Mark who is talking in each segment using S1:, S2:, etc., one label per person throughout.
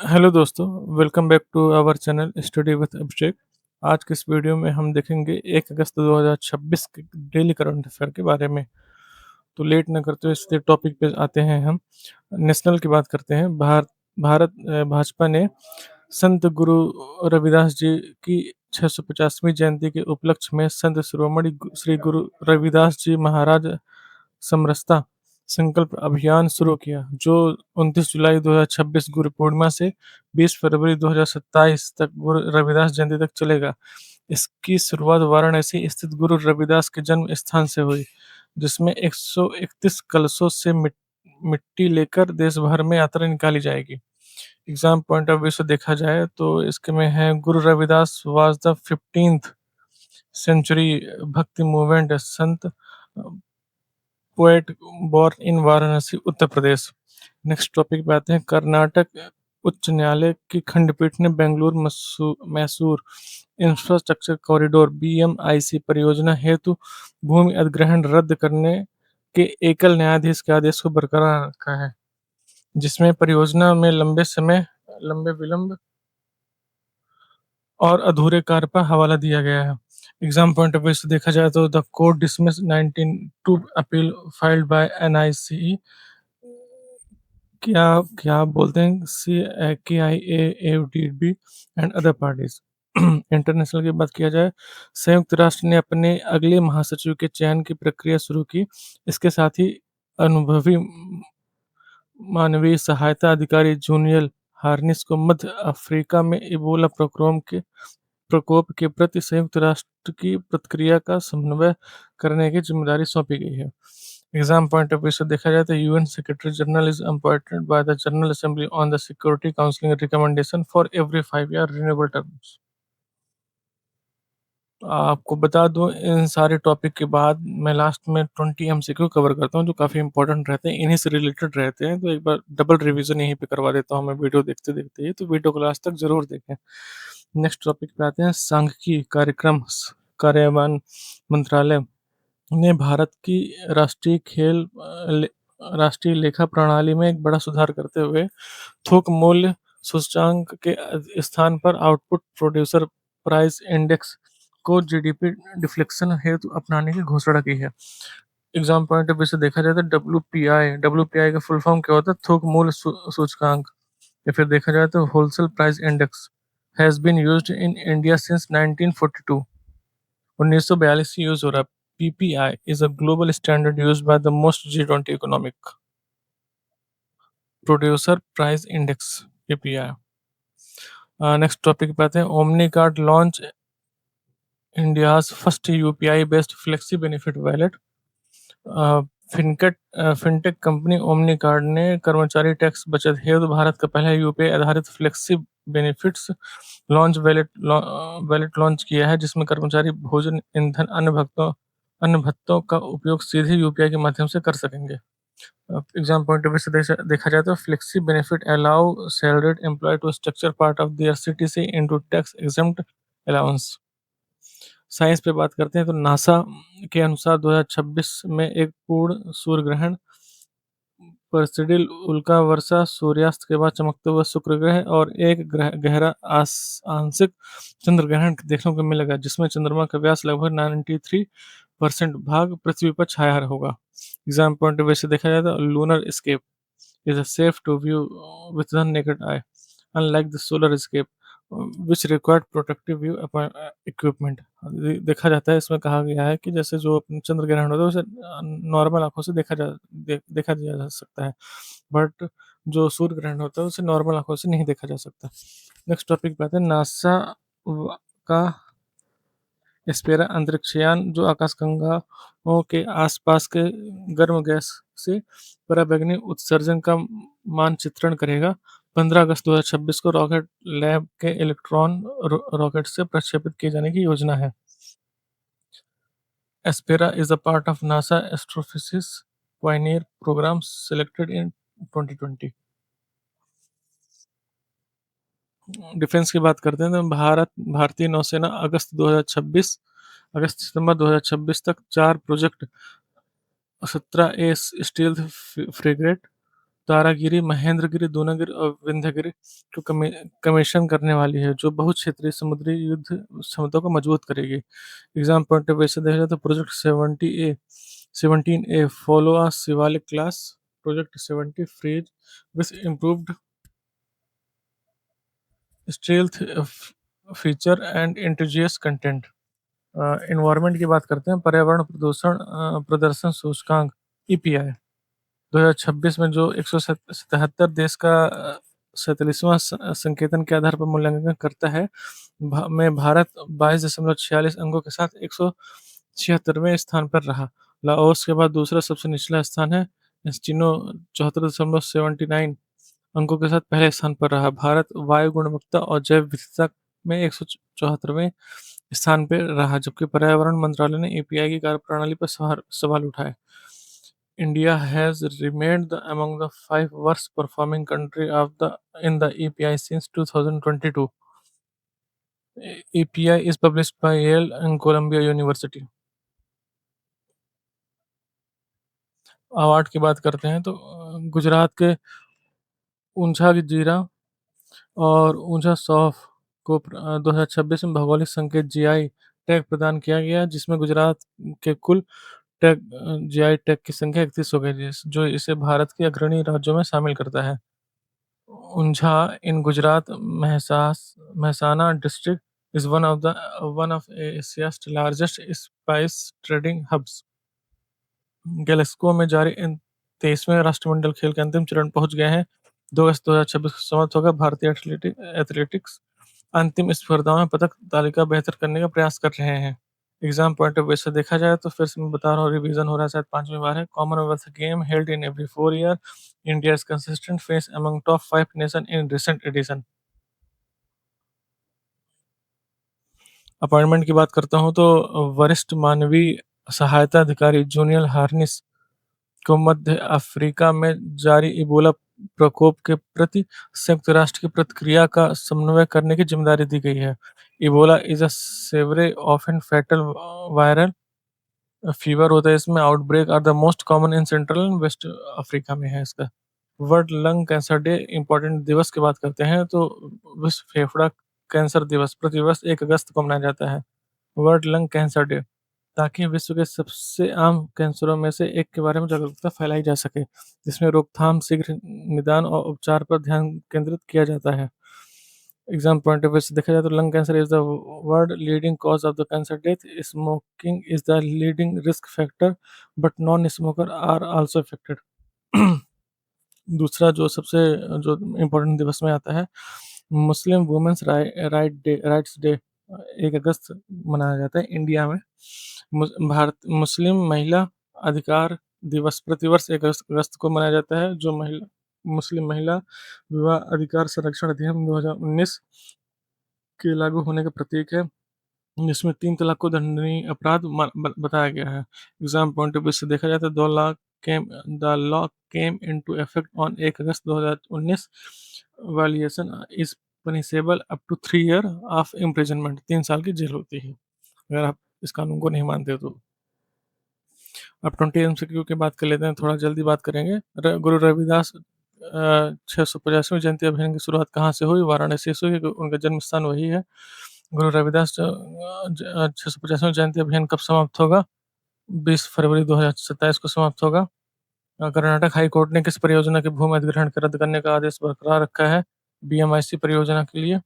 S1: Hello दोस्तों, welcome back to our channel study with Abhishek. आज के इस वीडियो में हम देखेंगे 1 अगस्त 2026 के डेली करंट अफेयर के बारे में। तो लेट न करते हुए सीधे टॉपिक पे आते हैं हम। नेशनल की बात करते हैं। भाजपा ने संत गुरु रविदास जी की 650वीं जयंती के उपलक्ष्य में संत शिरोमणि श्री गुरु रविदास जी महाराज समरसता संकल्प अभियान शुरू किया, जो 29 जुलाई 2026 गुरु पूर्णिमा से 20 फरवरी 2027 तक गुरु रविदास जयंती तक चलेगा। इसकी शुरुआत वाराणसी स्थित गुरु रविदास के जन्म स्थान से हुई, जिसमें 131 कलशों से मिट्टी लेकर देश भर में यात्रा निकाली जाएगी। एग्जाम पॉइंट ऑफ व्यू से देखा जाए तो इसके में है Guru Ravidas was the 15th century bhakti movement sant poet born in Varanasi Uttar Pradesh. Next topic पे आते हैं। कर्नाटक उच्च न्यायालय की खंडपीठ ने Bengaluru Mysore infrastructure corridor BMIC परियोजना हेतु भूमि अधिग्रहण रद्द करने के एकल न्यायाधीश के आदेश को बरकरार रखा है, जिसमें परियोजना में लंबे विलंब और अधूरे कार्य पर हवाला दिया गया है। एग्जाम पॉइंट ऑफ व्यू से देखा जाए तो the court dismiss 19 appeal filed by NIC क्या क्या बोलते हैं C K I A D B and other parties. International की बात किया जाए, संयुक्त राष्ट्र ने अपने अगले महासचिव के चयन की प्रक्रिया शुरू की। इसके साथ ही अनुभवी मानवीय सहायता अधिकारी जूनियल हार्निस को मध्य अफ्रीका में इबोला प्रकोप के प्रति संयुक्त राष्ट्र की प्रतिक्रिया का समन्वय करने की जिम्मेदारी सौंपी गई है। एग्जाम पॉइंट ऑफ व्यू से देखा जाए तो UN secretary general is appointed by the general assembly on the security council recommendation for every 5 year renewable terms. आपको बता दूं, इन सारे टॉपिक के बाद मैं लास्ट में 20 एमसीक्यू कवर करता हूं, जो काफ़ी इंपॉर्टेंट रहते हैं, इन्हीं से रिलेटेड रहते हैं। तो एक बार डबल रिवीजन यहीं पे करवा देता हूं मैं वीडियो देखते देखते ही, तो वीडियो को लास्ट तक जरूर देखें। नेक्स्ट टॉपिक पे आते हैं। सांख्यिकी कार्यक्रम कार्यान्वयन मंत्रालय ने भारत की राष्ट्रीय लेखा प्रणाली में एक बड़ा सुधार करते हुए थोक मूल्य सूचकांक के स्थान पर आउटपुट प्रोड्यूसर प्राइस इंडेक्स को जीडीपी डिफ्लेक्शन हेतु अपनाने की घोषणा की है। एग्जाम पॉइंट ऑफ व्यू से देखा जाए तो डब्ल्यू पी आई का फुल फॉर्म क्या होता है? थोक मूल्य सूचकांक। या फिर देखा जाए तो wholesale price index has been used in India since 1942। 1942 से यूज हो रहा है। PPI is a global standard used by the most G20 economic producer price index PPI. Next topic पे आते हैं। Omni card launch India's first UPI based flexi benefit wallet. Fintech company Omni card ने कर्मचारी tax बचत हेतु भारत का पहला UPI आधारित फ्लेक्सी बेनिफिट्स वैलेट लॉन्च किया है, जिसमें कर्मचारी भोजन, ईंधन, अन्य भत्तों का उपयोग सीधे यूपीआई के माध्यम से कर सकेंगे। एग्जाम पॉइंट ऑफ व्यू से देखा जाए तो flexi benefit allow salaried employ to structure part of their CTC into tax exempt allowance. Science पे बात करते हैं तो नासा के अनुसार 2026 में एक पूर्ण सूर्य ग्रहण, परसिडिल उल्का वर्षा, सूर्यास्त के बाद चमकते हुए शुक्र ग्रह और एक गहरा आंशिक चंद्र ग्रहण देखने को मिलेगा, जिसमें चंद्रमा का व्यास लगभग 93% भाग पृथ्वी पर छाया होगा। एग्जाम पॉइंट ऑफ व्यू से देखा जाए तो lunar scape is a safe to view with the naked eye, unlike the solar escape, which required protective view equipment। देखा जाता है, इसमें कहा गया है कि जैसे जो चंद्र ग्रहण होता है उसे नॉर्मल आंखों से देखा जा सकता है, बट जो सूर्य ग्रहण होता है उसे नॉर्मल आंखों से नहीं देखा जा सकता। नेक्स्ट टॉपिक पे आते हैं। नासा का स्पेरा अंतरिक्षयान, जो आकाशगंगाओं के आसपास के गर्म गैस से पराबैंगनी उत्सर्जन का मानचित्रण करेगा। 15 अगस्त 2026 को रॉकेट लैब के इलेक्ट्रॉन रॉकेट से प्रक्षेपित किए जाने की योजना है। Aspera is a part of NASA astrophysics pioneer program selected in 2020। Defence की बात करते हैं तो भारतीय नौसेना अगस्त सितंबर 2026 तक 4 प्रोजेक्ट 17 ए स्टील्थ फ्रिगेट, तारागिरी, महेंद्रगिरी, दूनागिरी और विंध्यगिरी को कमीशन करने वाली है, जो बहु-क्षेत्रीय समुद्री युद्ध क्षमता को मजबूत करेगी। एग्ज़ाम पॉइंट ऑफ व्यू से देखा जाए तो project 17A follow a Shivalik class, project 70 frigates with improved stealth feature and indigenous content. Environment की बात करते हैं, पर्यावरण प्रदूषण प्रदर्शन सूचकांक ईपीआई 2026 में जो 177 देश का 47वां संकेतन के आधार पर मूल्यांकन करता है, में भारत 22.46 अंकों के साथ 176वें स्थान पर रहा। लाओस के बाद दूसरा सबसे निचला स्थान है। एस्टिनो 74.79 अंकों के साथ पहले स्थान पर रहा। भारत वायु गुणवत्ता और जैव विविधता में 174वें स्थान पर रहा, जबकि पर्यावरण मंत्रालय ने एपीआई की कार्यप्रणाली पर सवाल उठाए। India has remained among the five worst performing country in the EPI since 2022. EPI is published by Yale and Columbia University. Award की बात करते हैं तो गुजरात के ऊंझा जीरा और ऊंझा सौफ को 2026 में भौगोलिक संकेत जीआई टैग प्रदान किया गया, जिसमें गुजरात के कुल टैग जीआई टैग की संख्या 31 हो गई, जो इसे भारत के अग्रणी राज्यों में शामिल करता है। Unjha in Gujarat, Mehsana district is one of Asia's largest spice trading hubs. Glasgow में जारी इन 23वें राष्ट्रमंडल खेल के अंतिम चरण पहुंच गए हैं। 2 अगस्त 2026 को समाप्त होगा। भारतीय एथलेटिक्स अंतिम स्पर्धाओं में पदक तालिका बेहतर करने का प्रयास कर रहे हैं। एग्जाम पॉइंट ऑफ व्यू से देखा जाए तो फिर से मैं बता रहा हूँ, रिवीजन हो रहा है, शायद 5वीं बार है। Commonwealth game held in every 4 year, India is consistent face among top 5 nation in recent edition. Appointment की बात करता हूँ तो वरिष्ठ मानवीय सहायता अधिकारी जूनियल हार्निस को मध्य अफ्रीका में जारी इबोला प्रकोप के प्रति संयुक्त राष्ट्र की प्रतिक्रिया का समन्वय करने की जिम्मेदारी दी गई है। Ebola is a severe of and fatal viral fever होता है इसमें। Outbreak are the most common in central and west Africa में है इसका। World lung cancer day important दिवस की बात करते हैं तो विश्व फेफड़ा कैंसर दिवस प्रतिवर्ष 1 अगस्त को मनाया जाता है। वर्ल्ड लंग कैंसर डे, ताकि विश्व के सबसे आम कैंसरों में से एक के बारे में जागरूकता फैलाई जा सके, जिसमें रोकथाम, शीघ्र निदान और उपचार पर ध्यान केंद्रित किया जाता है। एग्जाम पॉइंट ऑफ व्यू से देखा जाए तो lung cancer is the world leading cause of the cancer death. Smoking is the leading risk factor, but non smoker are also affected. दूसरा जो सबसे जो इम्पोर्टेंट दिवस में आता है, मुस्लिम वुमेन्स राइट्स डे 1 अगस्त मनाया जाता है इंडिया में। भारत मुस्लिम महिला अधिकार दिवस प्रतिवर्ष 1 अगस्त को मनाया जाता है, जो मुस्लिम महिला विवाह अधिकार संरक्षण अधिनियम 2019 के लागू होने का प्रतीक है, जिसमें 3 तलाक को दंडनीय अपराध बताया गया है। एग्जाम पॉइंट ऑफ व्यू से देखा जाए तो the law came into effect on 1 अगस्त 2019। Violation is punishable up to 3 year of imprisonment, 3 साल की जेल होती है अगर आप इस कानून को नहीं मानते तो। अब 20 MCQ की बात कर लेते हैं, थोड़ा जल्दी बात करेंगे। गुरु रविदास 650वीं जयंती अभियान की शुरुआत कहाँ से हुई? वाराणसी से हुई, उनका जन्म स्थान वही है। गुरु रविदास 650वीं जयंती अभियान कब समाप्त होगा? 20 फरवरी 2027 को समाप्त होगा। कर्नाटक हाई कोर्ट ने किस परियोजना के भूमि अधिग्रहण के रद्द करने का आदेश बरकरार रखा है? बीएमआईसी परियोजना के लिए।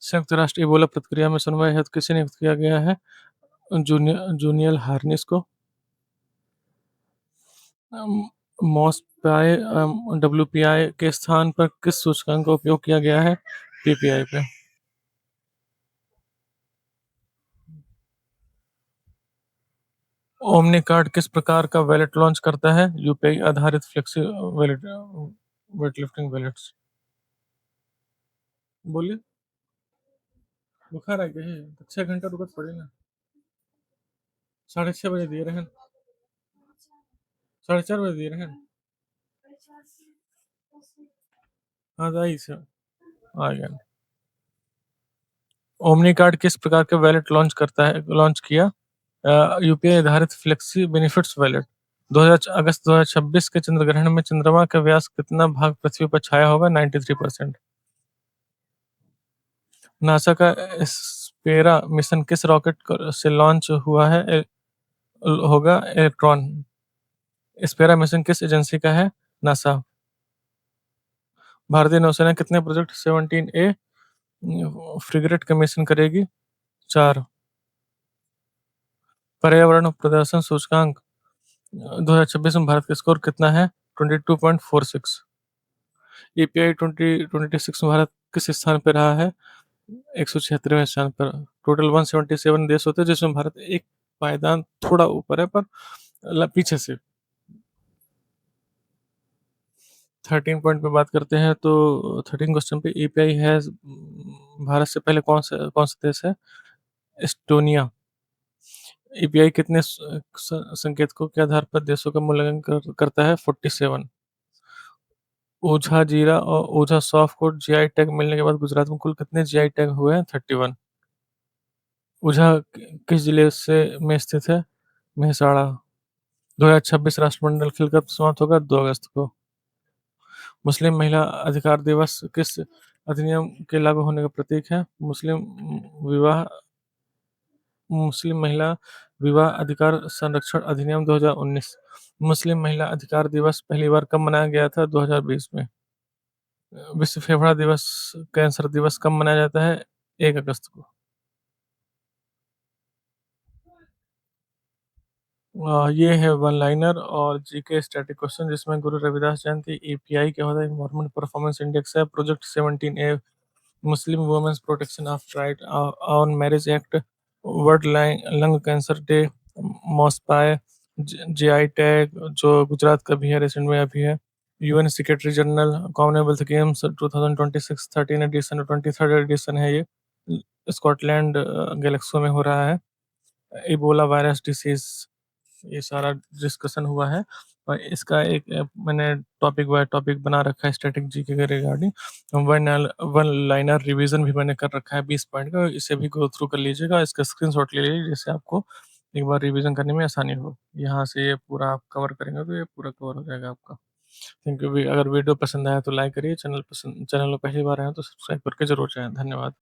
S1: संयुक्त राष्ट्र इबोला प्रतिक्रिया में सुनवाई हेतु किसे नियुक्त किया गया है? जूनियल हार्निस को। मॉसपाई डब्ल्यूपीआई के स्थान पर किस सूचकांक का उपयोग किया गया है? पीपीआई पे। ओमनी कार्ड किस प्रकार का वैलेट लॉन्च करता है? यूपीआई आधारित flexi wallet, weight lifting wallets. बोलिए, बुखार आ गया है तो 6 घंटा रुकत पड़े ना। 6:30 बजे दिए रहन, 4:30 बजे दिए रहन। हाँ तो आई से आ गया। ओमनी कार्ड किस प्रकार के वैलेट लॉन्च किया? यूपीआई आधारित फ्लेक्सी बेनिफिट्स वैलेट। अगस्त 2026 के चंद्र ग्रहण में चंद्रमा का व्यास कितना भाग पृथ्वी पर छाया होगा? 93%। नासा का स्पेरा मिशन किस रॉकेट से लॉन्च हुआ है? होगा इलेक्ट्रॉन। स्पेरा मिशन किस एजेंसी का है? नासा। भारतीय नौसेना कितने प्रोजेक्ट 17A फ्रिगेट का मिशन करेगी? 4। पर्यावरण प्रदर्शन सूचकांक 2026 में भारत का स्कोर कितना है? 22.46। एपीआई 2026 में भारत किस स्थान पर रहा है? 176वें स्थान पर। टोटल 177 देश होते हैं जिसमें भारत एक पायदान थोड़ा ऊपर है पर पीछे से। 13 पॉइंट पे बात करते हैं तो 13 क्वेश्चन पे एपीआई है भारत से पहले कौन सा देश है? एस्टोनिया। एपीआई कितने संकेतकों के आधार पर देशों का मूल्यांकन करता है? 47। ओझा जीरा और ओझा सॉफ्ट को जीआई टैग मिलने के बाद गुजरात में कुल कितने जीआई टैग हुए हैं? 31। ओझा किस जिले से में स्थित है? मेहसाणा। 2026 राष्ट्रमंडल खेल कब समाप्त होगा? 2 अगस्त को। मुस्लिम महिला अधिकार दिवस किस अधिनियम के लागू होने का प्रतीक है? विवाह मुस्लिम महिला विवाह अधिकार संरक्षण अधिनियम 2019। मुस्लिम महिला अधिकार दिवस पहली बार कब मनाया गया था? 2020 में। विश्व फेफड़ा दिवस कैंसर दिवस कब मनाया जाता है? 1 अगस्त को। ये है वन लाइनर और जीके स्टैटिक क्वेश्चन जिसमें गुरु रविदास जयंती एपीआई क्या होता है? इन्वायरमेंट परफॉर्मेंस इंडेक्स है। Project 17A Muslim women's protection of right on marriage act. World lung cancer day. MoSPI GI tag जो गुजरात का भी है, रिसेंट में अभी है। UN secretary general Commonwealth Games 2026 13 edition 23rd edition है ये। स्कॉटलैंड गैलेक्सो में हो रहा है। इबोला वायरस डिसीज ये सारा डिस्कशन हुआ है और इसका एक मैंने टॉपिक बाय टॉपिक बना रखा है स्टैटिक जीके के रिगार्डिंग। वन लाइनर रिवीजन भी मैंने कर रखा है 20 पॉइंट का, इसे भी गो थ्रू कर लीजिएगा, इसका स्क्रीनशॉट ले लीजिए जिससे आपको एक बार रिवीजन करने में आसानी हो। यहाँ से ये पूरा आप कवर करेंगे तो ये पूरा कवर हो जाएगा आपका। Thank you. अगर वीडियो पसंद आया तो लाइक करिए, चैनल को पहली बार आए तो सब्सक्राइब करके जरूर जाएं। धन्यवाद।